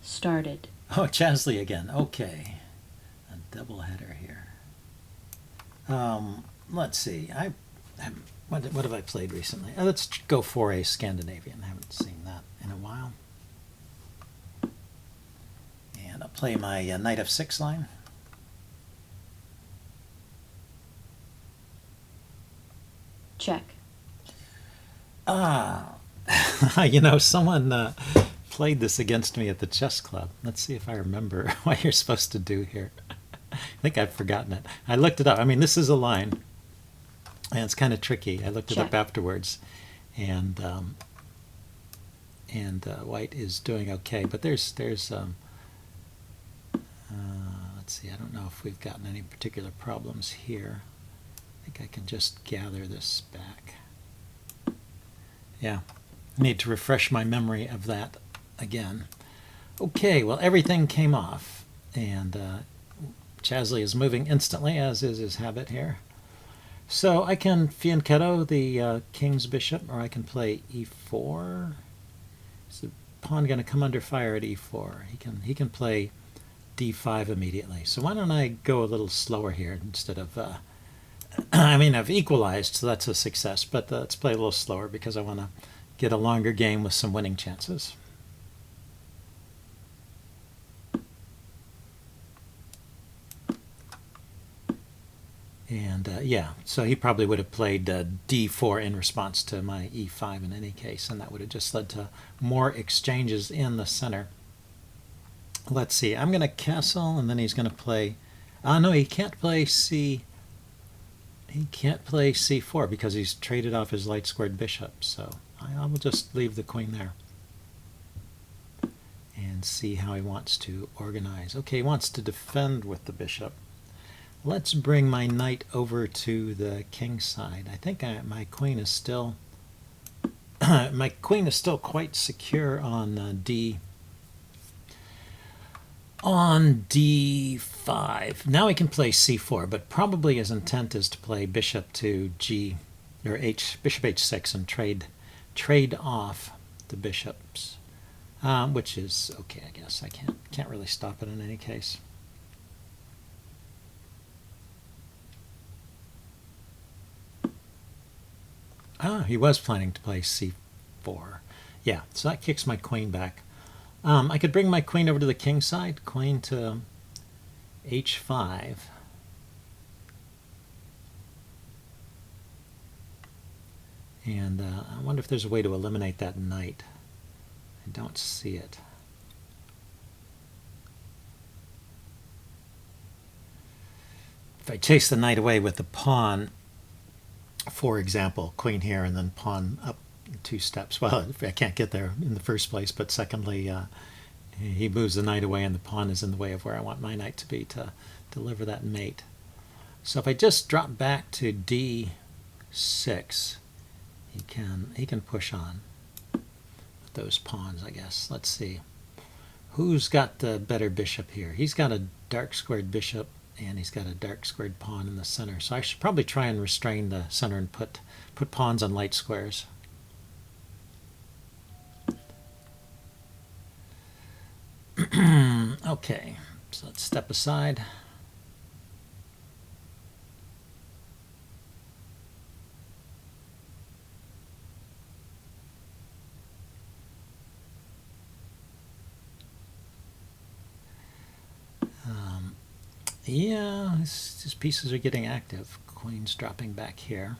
started. Oh, Chasley again. Okay. A double header here. Let's see. What have I played recently? Let's go for a Scandinavian. I haven't seen that in a while. And I'll play my knight f6 line. Check. You know, someone played this against me at the chess club. Let's see if I remember what you're supposed to do here. I think I've forgotten it. I looked it up. I mean, this is a line, and it's kind of tricky. I looked it up afterwards, and white is doing okay. But there's let's see. I don't know if we've gotten any particular problems here. I think I can just gather this back. Yeah, I need to refresh my memory of that again. Okay, well, everything came off, and Chasley is moving instantly, as is his habit here. So I can fianchetto the king's bishop, or I can play e4. Is the pawn going to come under fire at e4? He can play d5 immediately. So why don't I go a little slower here instead of... I mean, I've equalized, so that's a success, but let's play a little slower because I want to get a longer game with some winning chances. And yeah, so he probably would have played d4 in response to my e5 in any case, and that would have just led to more exchanges in the center. Let's see, I'm going to castle, and then he's going to play... no, he can't play He can't play c4 because he's traded off his light squared bishop, so I will just leave the queen there and see how he wants to organize. Okay, he wants to defend with the bishop. Let's bring my knight over to the king's side. I think my queen is still my queen is still quite secure on d5. Now he can play c4, but probably his intent is to play bishop to bishop h6 and trade off the bishops, which is okay, I guess. I can't really stop it in any case. He was planning to play c4. Yeah, so that kicks my queen back. I could bring my queen over to the king side, queen to h5. And I wonder if there's a way to eliminate that knight. I don't see it. If I chase the knight away with the pawn, for example, queen here and then pawn up 2 steps. Well, I can't get there in the first place, but secondly, he moves the knight away and the pawn is in the way of where I want my knight to be to deliver that mate. So if I just drop back to d6, he can push on with those pawns, I guess. Let's see. Who's got the better bishop here? He's got a dark squared bishop, and he's got a dark squared pawn in the center. So I should probably try and restrain the center and put pawns on light squares. Okay, so let's step aside. Yeah, his pieces are getting active. Queen's dropping back here.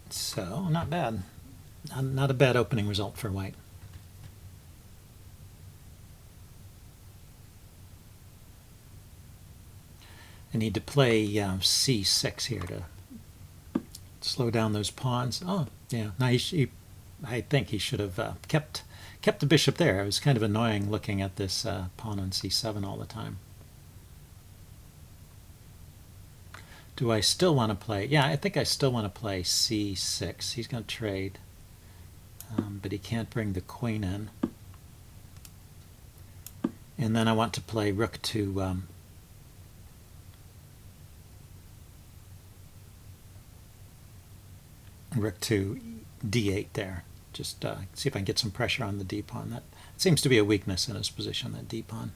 So, not bad. Not a bad opening result for white. I need to play c6 here to slow down those pawns. Oh, yeah. Now I think he should have kept the bishop there. It was kind of annoying looking at this pawn on c7 all the time. Do I still want to play? Yeah, I think I still want to play c6. He's going to trade, but he can't bring the queen in. And then I want to play rook to rook to d8 there. Just see if I can get some pressure on the d pawn. That seems to be a weakness in his position, that d pawn.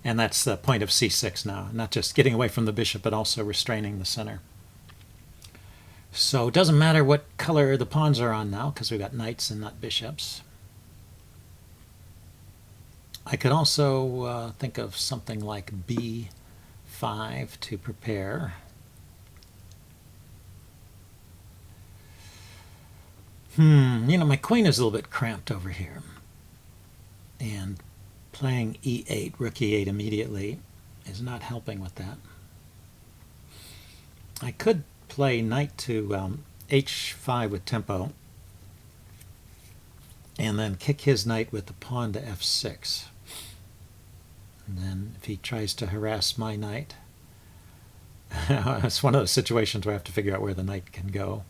And that's the point of c6 now, not just getting away from the bishop, but also restraining the center. So it doesn't matter what color the pawns are on now, because we've got knights and not bishops. I could also think of something like b5 to prepare. My queen is a little bit cramped over here. And playing e8, rook e8 immediately is not helping with that. I could play knight to h5 with tempo, and then kick his knight with the pawn to f6. And then if he tries to harass my knight, it's one of those situations where I have to figure out where the knight can go.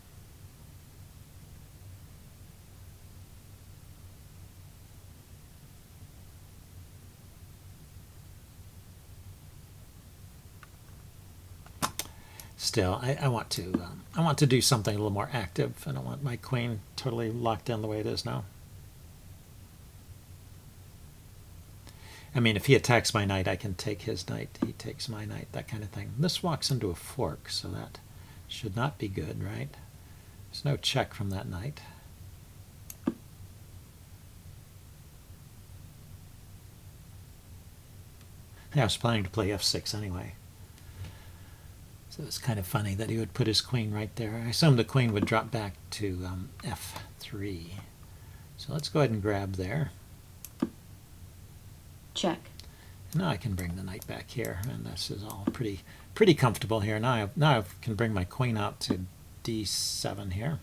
Still, I want to do something a little more active. I don't want my queen totally locked in the way it is now. I mean, if he attacks my knight, I can take his knight. He takes my knight, that kind of thing. This walks into a fork, so that should not be good, right? There's no check from that knight. I was planning to play f6 anyway. So it's kind of funny that he would put his queen right there. I assumed the queen would drop back to f3. So let's go ahead and grab there. Check. Now I can bring the knight back here, and this is all pretty comfortable here. Now I can bring my queen out to d7 here.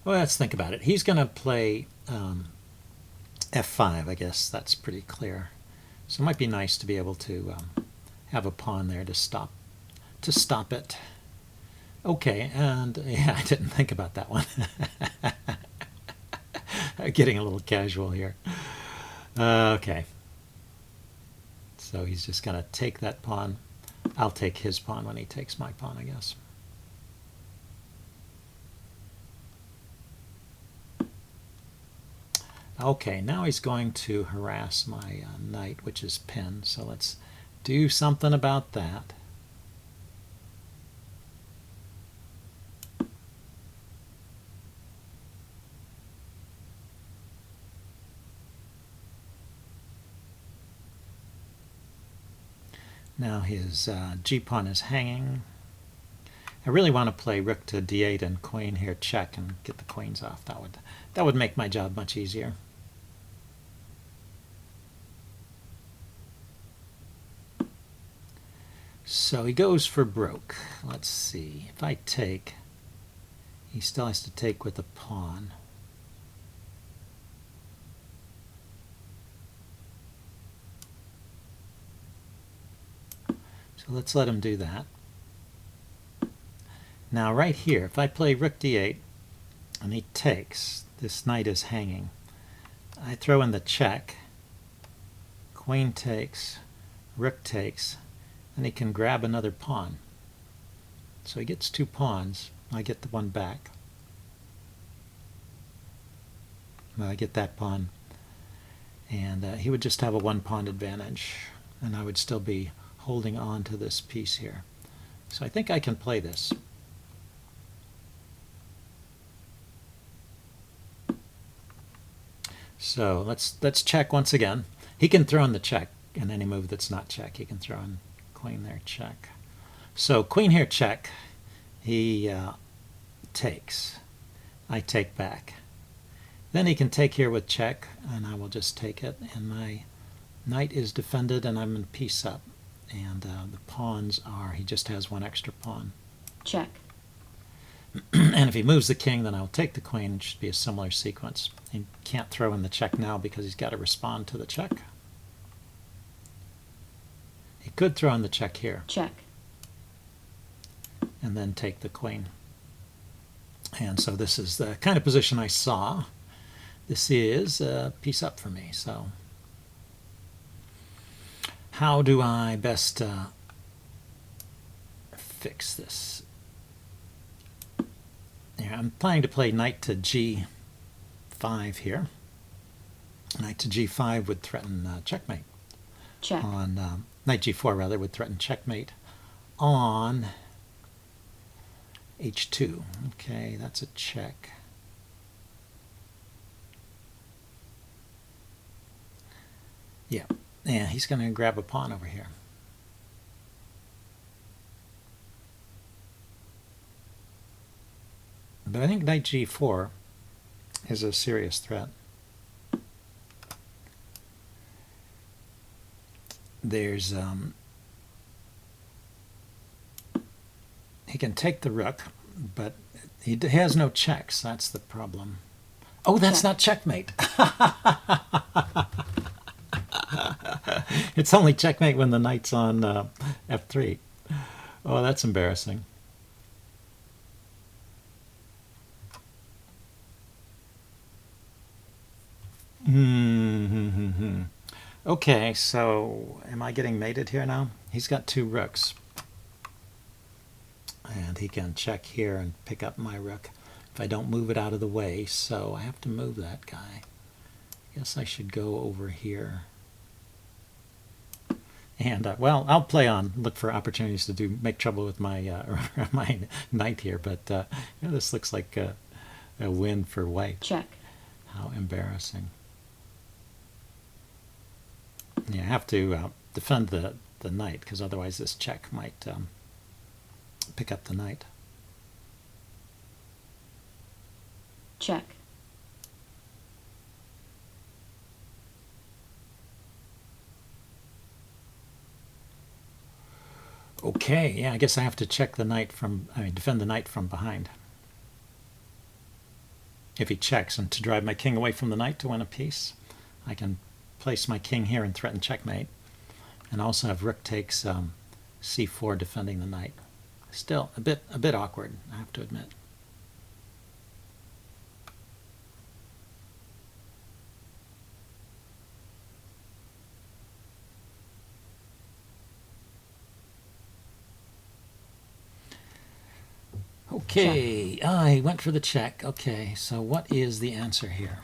Well, let's think about it. He's going to play f5, I guess. That's pretty clear. So it might be nice to be able to have a pawn there to stop it. Okay, and yeah, I didn't think about that one. Getting a little casual here. Okay. So he's just going to take that pawn. I'll take his pawn when he takes my pawn, I guess. Okay, now he's going to harass my knight, which is pinned. So let's do something about that. Now his g-pawn is hanging. I really want to play rook to d8 and queen here check and get the queens off. That would make my job much easier. So he goes for broke. Let's see. If I take, he still has to take with a pawn. So let's let him do that. Now right here, if I play rook d8 and he takes, this knight is hanging. I throw in the check. Queen takes, rook takes, and he can grab another pawn. So he gets two pawns. I get the one back. Well, I get that pawn. And he would just have a one-pawn advantage. And I would still be holding on to this piece here. So I think I can play this. So let's check once again. He can throw in the check in any move that's not check. He can throw in queen there, check. So queen here, check. He takes. I take back. Then he can take here with check, and I will just take it. And my knight is defended, and I'm in piece up. And the pawns are, he just has one extra pawn. Check. And if he moves the king, then I'll take the queen. It should be a similar sequence. He can't throw in the check now because he's got to respond to the check. He could throw in the check here. Check. And then take the queen. And so this is the kind of position I saw. this is a piece up for me. So how do I best fix this? Yeah, I'm planning to play knight to g5 here. Knight to g5 would threaten checkmate. Check. On knight g4 rather would threaten checkmate on h2. Okay, that's a check. Yeah, he's going to grab a pawn over here. But I think knight g4 is a serious threat. There's he can take the rook, but he has no checks. That's the problem. Oh, that's not checkmate. It's only checkmate when the knight's on f3. Oh, that's embarrassing. Okay, so am I getting mated here now? He's got two rooks. And he can check here and pick up my rook if I don't move it out of the way. So I have to move that guy. I guess I should go over here. And, well, I'll play on, look for opportunities to make trouble with my my knight here. But this looks like a win for white. Check. How embarrassing. Yeah, I have to defend the knight, because otherwise this check might pick up the knight. Check. Okay, yeah, I guess I have to check the knight defend the knight from behind. If he checks, and to drive my king away from the knight to win a piece, I can place my king here and threaten checkmate, and also have rook takes c4 defending the knight. Still a bit awkward, I have to admit. Okay, I went for the check. Okay, so what is the answer here?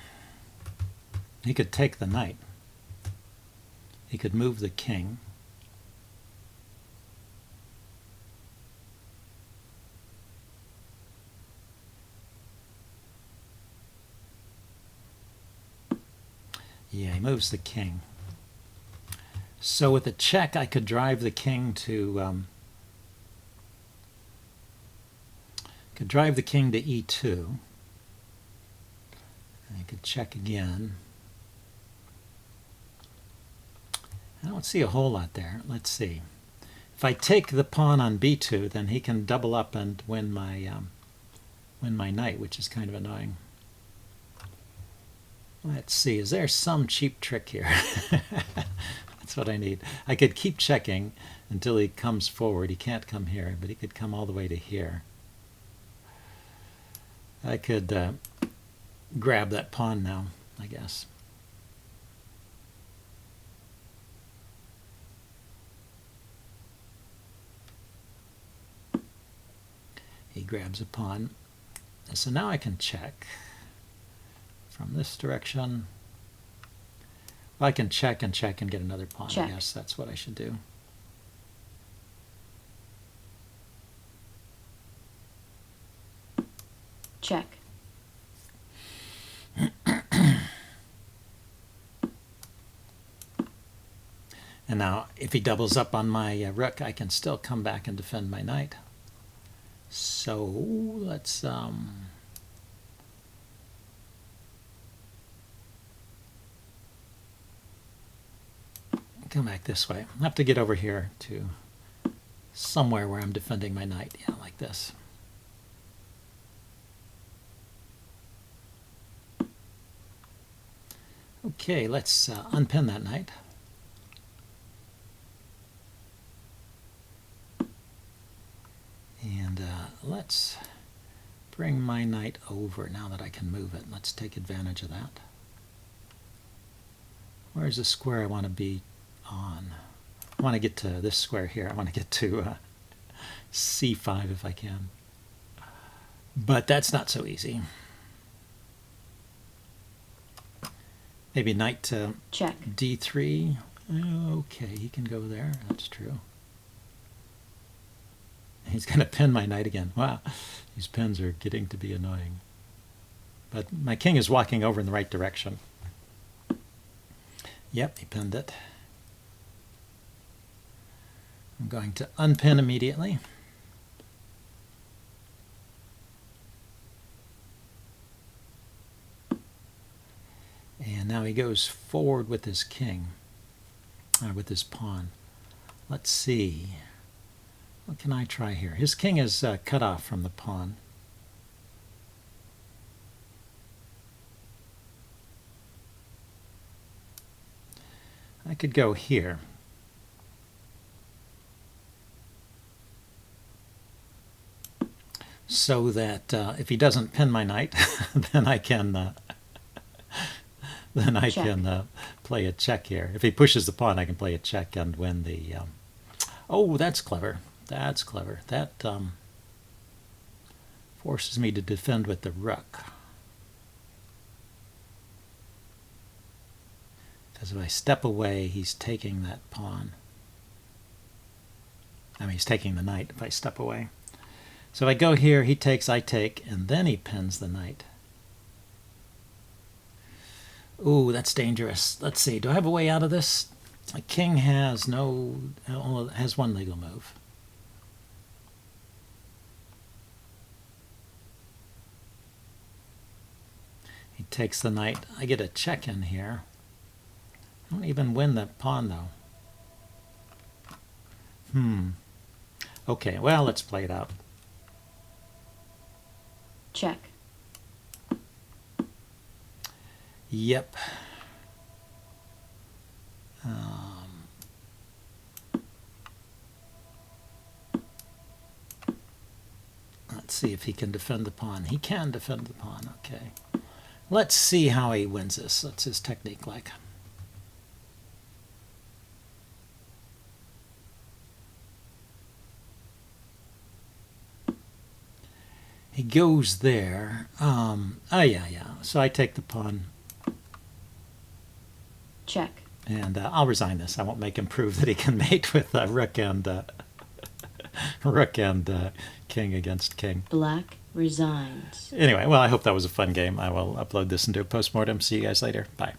He could take the knight. He could move the king. Yeah, he moves the king. So with a check, I could drive the king to e2. I could check again. I don't see a whole lot there. Let's see. If I take the pawn on b2, then he can double up and win my knight, which is kind of annoying. Let's see. Is there some cheap trick here? That's what I need. I could keep checking until he comes forward. He can't come here, but he could come all the way to here. I could grab that pawn now, I guess. He grabs a pawn. So now I can check from this direction. Well, I can check and check and get another pawn. Check. I guess that's what I should do. Check. And now, if he doubles up on my rook, I can still come back and defend my knight. So let's come back this way. I have to get over here to somewhere where I'm defending my knight. Yeah, like this. Okay, let's unpin that knight. And let's bring my knight over now that I can move it. Let's take advantage of that. Where's the square I want to be on? I want to get to this square here. I want to get to c5 if I can. But that's not so easy. Maybe knight to check, d3. Okay, he can go there. That's true. He's going to pin my knight again. Wow, these pins are getting to be annoying. But my king is walking over in the right direction. Yep, he pinned it. I'm going to unpin immediately. And now he goes forward with his king, with his pawn. Let's see. What can I try here? His king is cut off from the pawn. I could go here. So that if he doesn't pin my knight, then I can play a check here. If he pushes the pawn, I can play a check and win the. Oh, that's clever. That's clever. That forces me to defend with the rook. Because if I step away, he's taking that pawn. I mean, he's taking the knight if I step away. So if I go here, he takes, I take, and then he pins the knight. Ooh, that's dangerous. Let's see. Do I have a way out of this? My king has has one legal move. He takes the knight. I get a check in here. I don't even win that pawn, though. Okay, well, let's play it out. check, Yep. Let's see if he can defend the pawn. He can defend the pawn, okay. Let's see how he wins this. What's his technique like? He goes there. Yeah. So I take the pawn. check, And I'll resign this. I won't make him prove that he can mate with rook and king against king. black resigns. Anyway, well, I hope that was a fun game. I will upload this and do a postmortem. See you guys later. Bye.